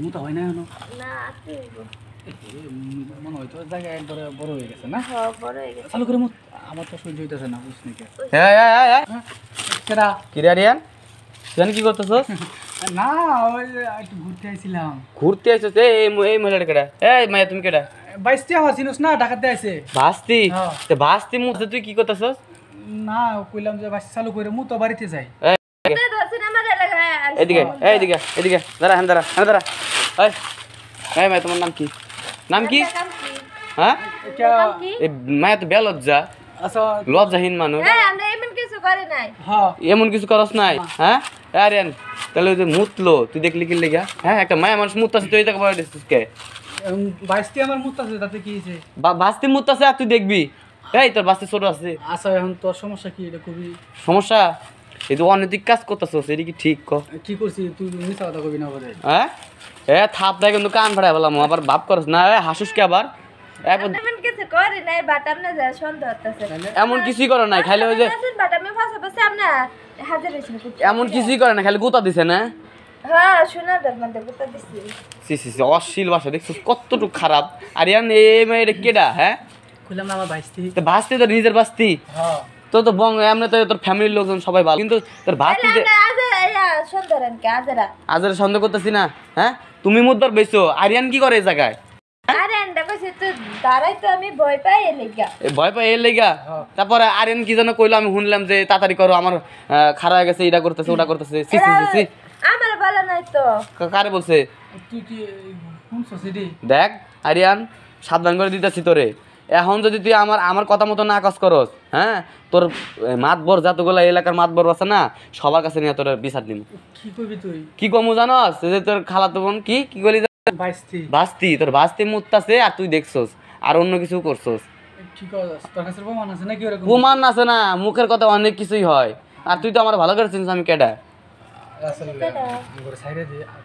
মুতা হয় না এখনো? না আসবো মনে হয় তো জায়গা একবারে বড় হয়ে গেছে না? হ্যাঁ বড় হয়ে গেছে চালু করে মুত। আমার তো সহ্য হইতেছে না, বুঝ নাকি? কেডা কিরে আরিয়ান তুই কি করতেছস? না ওই যে একটু ঘুরতে আইছিলাম। ঘুরতে আইছস? এই মহিলাটা কেডা? এই মাইয়া তুমি কেডা? বাইশটি আমার চিনুস না, ঢাকাতে আইছে। ভাস্তি? হ্যাঁ। তে ভাস্তি মুতে তুই কি করতেছস? না কইলাম যে বাইশ চালু করে মুত বাড়িতে যাই। তুই ধরছিস আমার এলাকায় এদিকে দাঁড়া দাঁড়া এই এই মাইয়া তোমার নাম কি? নাম কি? হ্যাঁ এই মাইয়া তো বেলজ্জা, আচ্ছা লজ্জাহীন মানুষ। হ্যাঁ আমরা এমন কিছু করে নাই। হ্যাঁ এমন কিছু করস নাই? হ্যাঁ আরিয়ান তাহলে ওই যে মুতলো তুই দেখলি কি লেগা? হ্যাঁ একটা মায়া মানুষ মুততাছে তুই তাকে বলে দিছিস কে? বাইশটি আমার মুত আছে, তাতে কি হয়েছে? ভাস্তি মুততাছে আর তুই দেখবি? এই তোর ভাস্তি ছোট আছে। আচ্ছা এখন তোর সমস্যা কি? এটা খুবই সমস্যা এই তো অনৈতিক কাজ করতেছস, এটা কি ঠিক ক? কি করছি? তুই মিথ্যা কথা কবি না বোধ হয়। হ্যাঁ থাপ দেয় কিন্তু কান ফাড়াই বললাম, আবার ভাব করস না হাসুস কে আবার? এমন কিছু করে নাই, বাট আপনি যা সন্দেহ হচ্ছে। এমন কিছুই করে নাই, খালি ওই যে বাট আমি পাশাপাশি আপনি হাজির হয়েছিল। এমন কিছুই করে না, খালি গুতা দিছে না? হ্যাঁ শোনা দেখ মানে বুঝতে দিছি। সি অশ্লীল ভাষা দেখছিস কতটুকু খারাপ। আরিয়ান এই মেয়ের কেডা? হ্যাঁ কইলাম না আমার বাইশটি। তো ভাস্তি তো নিজের ভাস্তি। হ্যাঁ তো তো বং এমনি তো তোর ফ্যামিলির লোকজন সবাই ভালো, কিন্তু তোর ভাস্তি আজের সন্দেহ করতেছি না। হ্যাঁ তুমি মুদবার বেছো, আরিয়ান কি করে এই জায়গায়? ভয় পাই এর লেগা? তারপরে আরিয়ান কি যেন কইলো, আমি শুনলাম যে তাড়াতাড়ি করো, আমার খারাপ গেছে, এটা করতেছে ওটা করতেছে। কারে বলছে? তুই কি শুনছস এডি? দেখ আরিয়ান সাবধান করে দিতেছি তোরে, এখন যদি তুই আমার কথা মতো না কাজ করস, হ্যাঁ তোর মাতবর যতগুলা এলাকার মাতবর আছে না সবার কাছে নিয়ে তোর বিচার দিন। কি কইবি তুই? কি কমু জানস? যে তোর খালাতো বোন কি কইলি? ভাস্তি। তোর ভাস্তি মুততাছে আর তুই দেখছস আর অন্য কিছু করছস। কি করছস? তোর কাছে প্রমাণ আছে নাকি? ওরকম প্রমাণ আছে না, মুখের কথা অনেক কিছুই হয়। আর তুই তো আমার ভালো করে চিনিস আমি কেডা।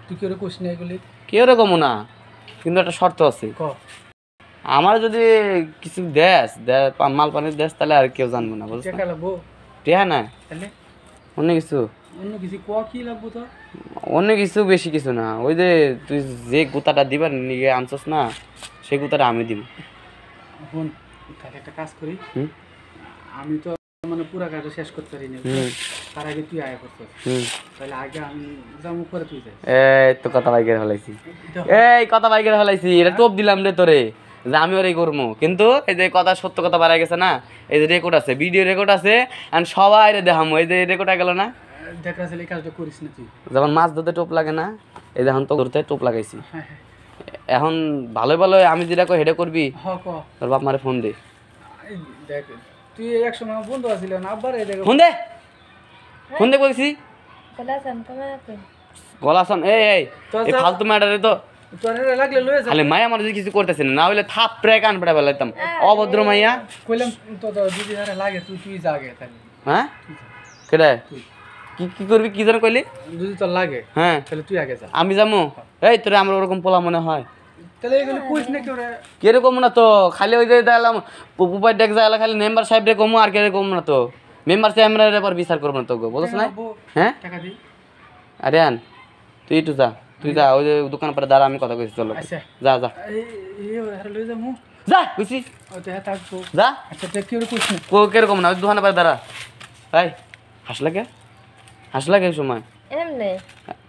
তুই কি ওরে কোশ নাই বলি? কেউ রকমও না, কিন্তু একটা শর্ত আছে। আমার যদি কিছু মাল পানির দেশ তাহলে আর কেউ জানবো না, বুঝছিস? টিয়া না অন্য কিছু। অন্য কিছু বেশি কিছু না, ওই যে তুই যে গুতাটা দিবার নিয়ে আনছস না সেই গুতাটা আমি দিব। একটা কাজ করি, আমি তো মানে পুরা কাজটা শেষ করতে পারি না, তার আগে তুই আয়া করছিস, তাহলে আগে আমি যাবো পরে তুই যাই। এই তো কথা বাইকের হলাইছি, এটা টোপ দিলাম রে তোরে যে আমি ওরাই করবো, কিন্তু এই যে কথা সত্য কথা বাড়াই গেছে না, এই যে রেকর্ড আছে, ভিডিও রেকর্ড আছে, আর সবাই রে দেখামো। এই যে রেকর্ড গেল না, যেমন মাছ ধরতে টোপ লাগে না, এই যখন তো ধরতে টোপ লাগাইছি। এখন ভালো ভালো আমি যেটা কই হেডে করবি। তোর বাপ মারে ফোন দে। তুই একসময় বন্ধু আছিল না, আবার ফোন দে বলছি। গলাসান এই ফালতু ম্যাটারে তো খালি মায়া আমার যদি কিছু করতেছে না, হলে থাপ প্রায় কান পড়া বেলাইতাম। অভদ্র মাইয়া কইলাম তো দিদি হারে লাগে, তুই জাগে তাহলে। হ্যাঁ কেডা কি করবি কি যেন কইলি? যদি তোর লাগে হ্যাঁ তাহলে তুই আগে যা, আমি যাবো। এই তোরে আমার ওরকম পোলা মনে হয়? তাহলে এগুলো কইস না কেউ রে। কিরকম না তো, খালি ওই যে দেখলাম পুপুপাই ডেক যায় খালি মেম্বার সাহেব রে কমু, আর কিরকম না তো মেম্বার সাহেব আমরা এবার বিচার করবো না তো, বুঝছ না? হ্যাঁ আরিয়ান তুই একটু যা, ওই যে দোকান পরে দাঁড়া, আমি কথা কইছি, চলো যা যা যা বুঝছি যা। কিরকম না ওই দোকানে পরে দাঁড়া। ভাই হাসলা কে সময়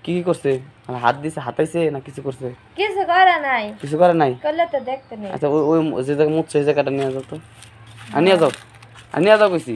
কি করছে? হাত দিছে, হাতাইছে না কিছু করছে? কিছু করে নাই করলে তো দেখতে নেই। আচ্ছা ওই যে জায়গা মুছছে সেই জায়গাটা নিয়ে যাও তো, আর নিয়ে যাও কইছি।